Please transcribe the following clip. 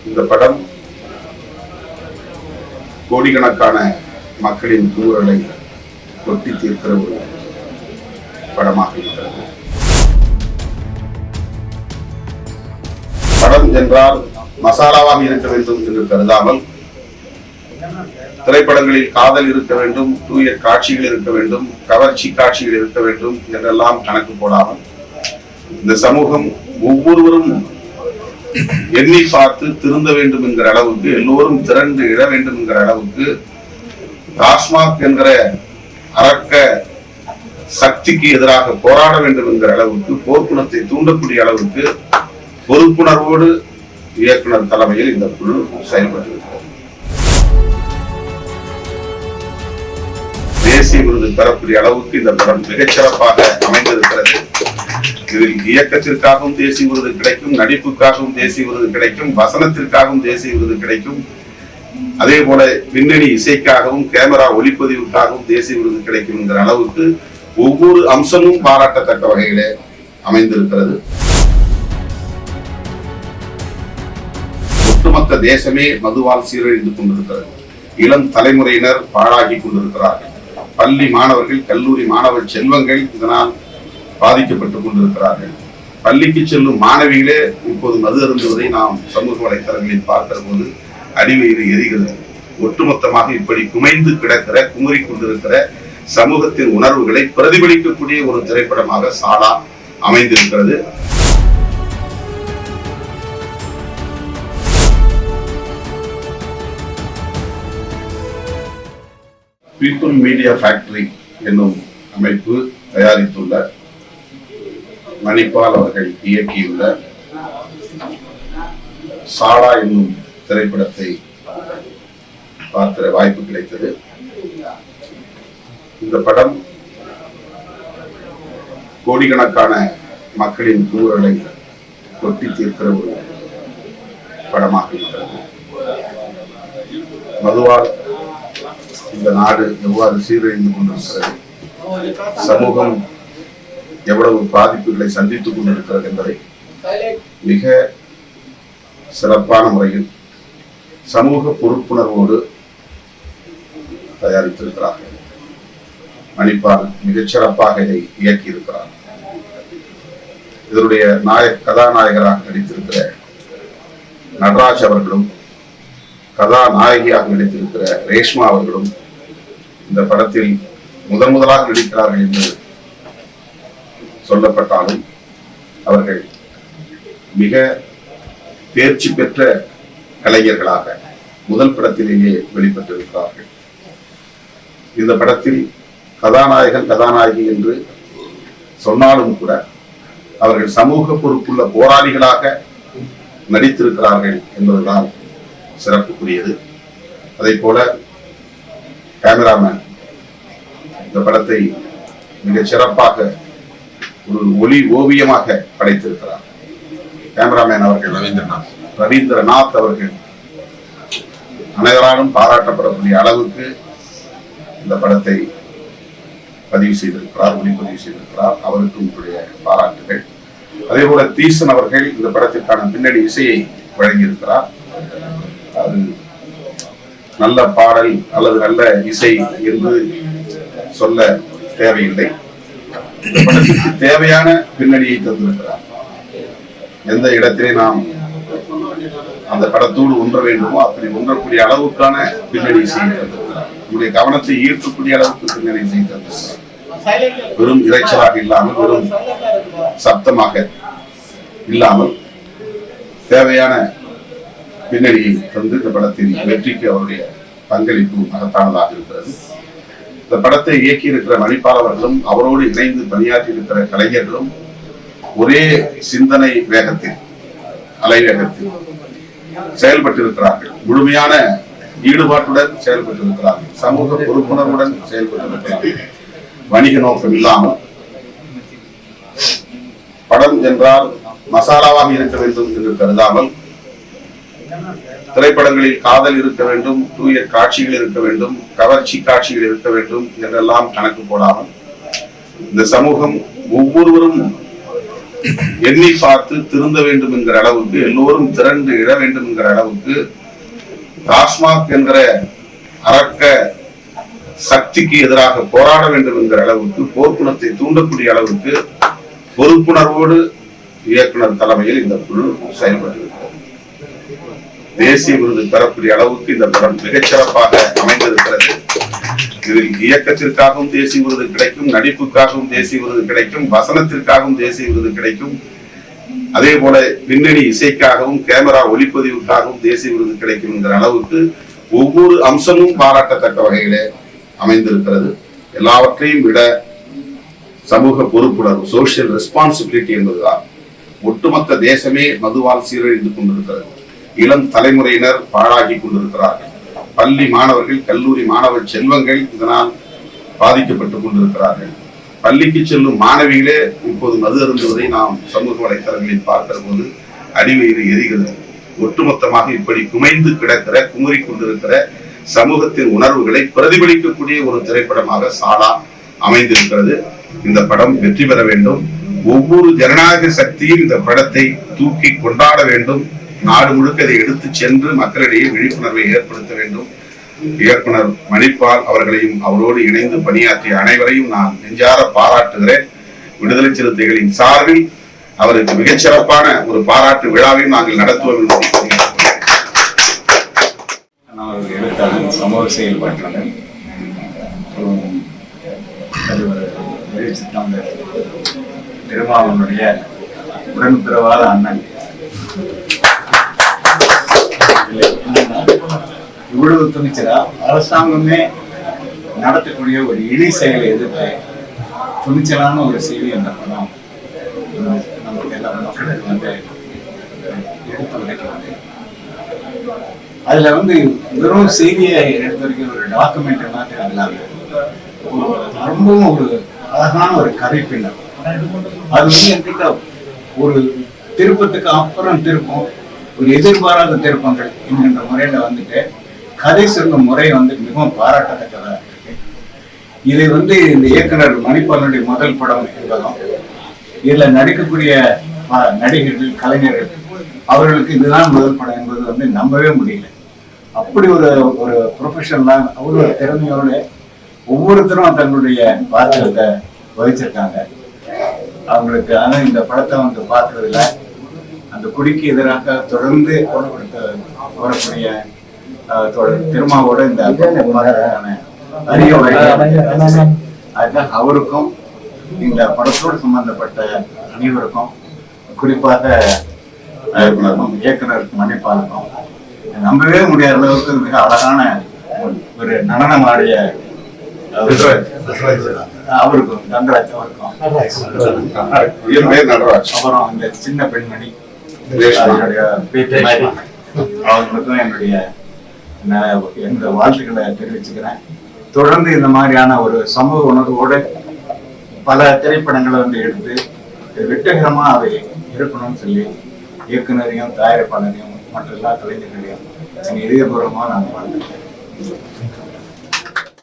இந்த படம் கோடிக்கணக்கான மக்களின் தூரலை கொட்டி தீர்க்கிற ஒரு படமாக இருக்கிறது. படம் என்றால் மசாலாவாக இருக்க வேண்டும் என்று கருதாமல், திரைப்படங்களில் காதல் இருக்க வேண்டும், தூய காட்சிகள் இருக்க வேண்டும், கவர்ச்சி காட்சிகள் இருக்க வேண்டும் என்றெல்லாம் கணக்கு போடாமல், இந்த சமூகம் ஒவ்வொருவரும் எண்ணி பார்த்து திருந்த வேண்டும் என்கிற அளவுக்கு, எல்லோரும் திரண்டு இட வேண்டும் என்கிற அளவுக்கு, டாஸ்மாக் என்கிற அரக்க சக்திக்கு எதிராக போராட வேண்டும் என்கிற அளவுக்கு, போர்க்குணத்தை தூண்டக்கூடிய அளவுக்கு பொறுப்புணர்வோடு இயக்குனர் தலைமையில் இந்த குழு செயல்பட்டிருக்கிறது. தேசிய விருது பெறக்கூடிய அளவுக்கு இந்த படம் மிகச்சிறப்பாக அமைந்திருக்கிறது. இதில் இயக்கத்திற்காகவும் தேசிய விருது கிடைக்கும், நடிப்புக்காகவும் தேசிய விருது கிடைக்கும், வசனத்திற்காகவும் தேசிய விருது கிடைக்கும், அதே போல பின்னணி இசைக்காகவும் கேமரா ஒளிப்பதிவுக்காகவும் தேசிய விருது கிடைக்கும் என்கிற அளவுக்கு ஒவ்வொரு அம்சமும் பாராட்டத்தக்க வகையிலே அமைந்திருக்கிறது. ஒட்டுமொத்த தேசமே மதுவால் சீரழிந்து கொண்டிருக்கிறது. இளம் தலைமுறையினர் பாழாகி கொண்டிருக்கிறார்கள். பள்ளி மாணவர்கள், கல்லூரி மாணவர் செல்வங்கள் இதனால் பாதிக்கப்பட்டுக் கொண்டிருக்கிறார்கள். பள்ளிக்கு செல்லும் மாணவிகளே இப்போது மது அருந்துவதை நாம் சமூக வலைத்தளங்களில் பார்க்கிற போது அடிவயிறு எரிகிறது. ஒட்டுமொத்தமாக இப்படி குமைந்து கிடக்கிற, குமுறி கொண்டிருக்கிற சமூகத்தின் உணர்வுகளை பிரதிபலிக்கக்கூடிய ஒரு திரைப்படமாக சாலா அமைந்திருக்கிறது. பீப்புள் மீடியா ஃபேக்டரி என்னும் அமைப்பு தயாரித்துள்ள, மணிபால் அவர்கள் இயக்கியுள்ள சாலா என்னும் திரைப்படத்தை பார்க்கிற வாய்ப்பு கிடைத்தது. இந்த படம் கோடிக்கணக்கான மக்களின் தூரலை கொட்டி தீர்க்கிற ஒரு படமாக இருக்கிறது. மதுவால் இந்த நாடு எவ்வாறு சீரழிந்து கொண்டிருக்கிறது, சமூகம் எவ்வளவு பாதிப்புகளை சந்தித்துக் கொண்டிருக்கிறது என்பதை மிக சிறப்பான முறையில் சமூக பொறுப்புணர்வோடு தயாரித்திருக்கிறார்கள். மணிபால் மிகச்சிறப்பாக இதை இயக்கியிருக்கிறார். இதனுடைய கதாநாயகராக நடித்திருக்கிற நடராஜ் அவர்களும், கதாநாயகியாக நடித்திருக்கிற ரேஷ்மா அவர்களும் இந்த படத்தில் முதலாக நடிக்கிறார்கள் என்று சொல்லப்பட்டாலும் அவர்கள் மிக தேர்ச்சி பெற்ற கலைஞர்களாக முதல் படத்திலேயே வெளிப்பட்டிருக்கிறார்கள். இந்த படத்தில் கதாநாயகன் கதாநாயகி என்று சொன்னாலும் கூட அவர்கள் சமூக பொறுப்புள்ள போராளிகளாக நடித்திருக்கிறார்கள் என்பதுதான் சிறப்புக்குரியது. அதை போல கேமராமேன் இந்த படத்தை மிக சிறப்பாக ஒரு ஒளி ஓவியமாக படைத்திருக்கிறார். கேமராமேன் அவர்கள் ரவீந்திரநாத் அவர்கள் அனைவராலும் பாராட்டப்படக்கூடிய அளவுக்கு இந்த படத்தை பதிவு செய்திருக்கிறார், ஒளிப்பதிவு செய்திருக்கிறார். அவருக்கு உங்களுடைய பாராட்டுகள். அதே போல தீசன் அவர்கள் இந்த படத்திற்கான பின்னணி இசையை வழங்கியிருக்கிறார். அது நல்ல பாடல் அல்லது நல்ல இசை என்று சொல்ல தேவையில்லை. இந்த படத்திற்கு தேவையான பின்னணியை தந்திருக்கிறார். எந்த இடத்திலே நாம் அந்த படத்தோடு ஒன்ற வேண்டுமோ அப்படி ஒன்றக்கூடிய அளவுக்கான பின்னணி இசையை தந்திருக்கிறார். நம்முடைய கவனத்தை ஈர்க்கக்கூடிய அளவுக்கு பின்னணி இசையை தந்திருக்கிறார். வெறும் இறைச்சலாக இல்லாமல், வெறும் சப்தமாக இல்லாமல் தேவையான பின்னணியை தந்து இந்த படத்தின் வெற்றிக்கு அவருடைய பங்களிப்பு மகத்தானதாக இருக்கிறது. இந்த படத்தை இயக்கியிருக்கிற மணிபால் அவர்களும் அவரோடு இணைந்து பணியாற்றி இருக்கிற கலைஞர்களும் ஒரே சிந்தனை வேகத்தில், அலைவேகத்தில் செயல்பட்டிருக்கிறார்கள். முழுமையான ஈடுபாட்டுடன் செயல்பட்டிருக்கிறார்கள். சமூக பொறுப்புணர்வுடன் செயல்பட்டிருக்கிறார்கள். வணிக நோக்கம் இல்லாமல், படம் என்றால் மசாலாவாக இருக்க வேண்டும் என்று கருதாமல், திரைப்படங்களில் காதல் இருக்க வேண்டும், தூய காட்சிகள் இருக்க வேண்டும், கவர்ச்சி காட்சிகள் இருக்க வேண்டும் என்றெல்லாம் கணக்கு போடாமல், இந்த சமூகம் ஒவ்வொருவரும் எண்ணி பார்த்து திருந்த வேண்டும் என்கிற அளவுக்கு, எல்லோரும் திரண்டு இழ வேண்டும் என்கிற அளவுக்கு, டாஸ்மாக் என்கிற அரக்க சக்திக்கு எதிராக போராட வேண்டும் என்கிற அளவுக்கு, போர்க்குணத்தை தூண்டக்கூடிய அளவுக்கு பொறுப்புணர்வோடு இயக்குனர் தலைமையில் இந்த குழு செயல்பட்டிருக்கிறது. தேசிய விருது பெறக்கூடிய அளவுக்கு இந்த படம் மிகச்சிறப்பாக அமைந்திருக்கிறது. இதில் இயக்கத்திற்காகவும் தேசிய விருது கிடைக்கும், நடிப்புக்காகவும் தேசிய விருது கிடைக்கும், வசனத்திற்காகவும் தேசிய விருது கிடைக்கும், அதே போல பின்னணி இசைக்காகவும் கேமரா ஒளிப்பதிவுக்காகவும் தேசிய விருது கிடைக்கும் என்கிற அளவுக்கு ஒவ்வொரு அம்சமும் பாராட்டத்தக்க வகையிலே அமைந்திருக்கிறது. எல்லாவற்றையும் விட சமூக பொறுப்புணர்வு, சோசியல் ரெஸ்பான்சிபிலிட்டி என்பதுதான். ஒட்டுமொத்த தேசமே மதுவால் சீரழிந்து கொண்டிருக்கிறது. இளம் தலைமுறையினர் பாழாகி கொண்டிருக்கிறார்கள். பள்ளி மாணவர்கள், கல்லூரி மாணவர் செல்வங்கள் இதனால் பாதிக்கப்பட்டுக் கொண்டிருக்கிறார்கள். பள்ளிக்கு செல்லும் மாணவிகளே இப்போது மது அருந்துவதை நாம் சமூக வலைத்தளங்களில் பார்க்கிற போது அடிவயிறு எரிகிறது. ஒட்டுமொத்தமாக இப்படி குமைந்து கிடக்கிற, குமுறி கொண்டிருக்கிற சமூகத்தின் உணர்வுகளை பிரதிபலிக்கக்கூடிய ஒரு திரைப்படமாக சாலா அமைந்திருக்கிறது. இந்த படம் வெற்றி பெற வேண்டும். ஒவ்வொரு ஜனநாயக சக்தியும் இந்த படத்தை தூக்கி கொண்டாட வேண்டும். நாடு முழுக்க இதை எடுத்து சென்று மக்களிடையே விழிப்புணர்வை ஏற்படுத்த வேண்டும். இயக்குனர் மணிப்பால் அவர்களையும் அவரோடு இணைந்து பணியாற்றிய அனைவரையும் நான் நெஞ்சார பாராட்டுகிறேன். விடுதலை சிறுத்தைகளின் சார்பில் அவருக்கு மிகச்சிறப்பான ஒரு பாராட்டு விழாவையும் நாங்கள் நடத்துவோம் என்று எழுத்தாளர், சமூக செயல்பாட்டாளர், திருமாவனுடைய உடன்பிறவாத அண்ணன். இவ்வளவு துணிச்சலா அரசாங்கமே நடத்தக்கூடிய ஒரு இழி செயலை எதிர்த்து துணிச்சலான ஒரு செய்தி அந்த படம் நமக்கு எல்லா மக்களுக்கு எடுத்து உரைக்கிறது. அதுல வெறும் செய்தியை எடுத்து வரைக்கும் ஒரு டாக்குமெண்ட் மாதிரி இல்லாம ரொம்பவும் ஒரு அழகான ஒரு கதை பின்னர். அது என்கிட்ட ஒரு திருப்பத்துக்கு அப்புறம் திருப்பம், ஒரு எதிர்பாராத திருப்பங்கள் என்கின்ற முறையில கதை சொல்லும் முறை மிகவும் பாராட்டத்தக்கதா இருக்கு. இது இந்த இயக்குனர் மணிப்பாலனுடைய முதல் படம் என்பதும், இதுல நடிக்கக்கூடிய நடிகர்கள், கலைஞர்கள் அவர்களுக்கு இதுதான் முதல் படம் என்பது நம்பவே முடியல. அப்படி ஒரு ப்ரொஃபஷனலா அவ்வளவு திறமையோட ஒவ்வொருத்தரும் தங்களுடைய பாத்திரத்தை வகிச்சிருக்காங்க. அவங்களுக்கு இந்த படத்தை பார்த்ததுல அந்த குடிக்கு எதிராக தொடர்ந்து வரக்கூடிய திருமாவோட இந்த அரிய அவருக்கும் இந்த படத்தோடு சம்பந்தப்பட்ட அனைவருக்கும், குறிப்பாக இயக்குனருக்கு மணிப்பாலுக்கும் நம்பவே முடியாத அளவுக்கு மிக அழகான ஒரு நடனம் ஆடிய அவருக்கும், தங்கராஜ் அவருக்கும், அப்புறம் இந்த சின்ன பெண்மணி அவங்களுக்கும் என்னுடைய வாழ்த்துக்களை தெரிவிச்சுக்கிறேன். தொடர்ந்து இந்த மாதிரியான ஒரு சமூக உணர்வோடு பல திரைப்படங்களை எடுத்து வெற்றிகரமா அவை இருக்கணும்னு சொல்லி இயக்குனரையும் தயாரிப்பாளரையும் மற்ற எல்லா கலைஞர்களையும் இதயபூர்வமா நான் வாழ்த்துக்கிறேன்.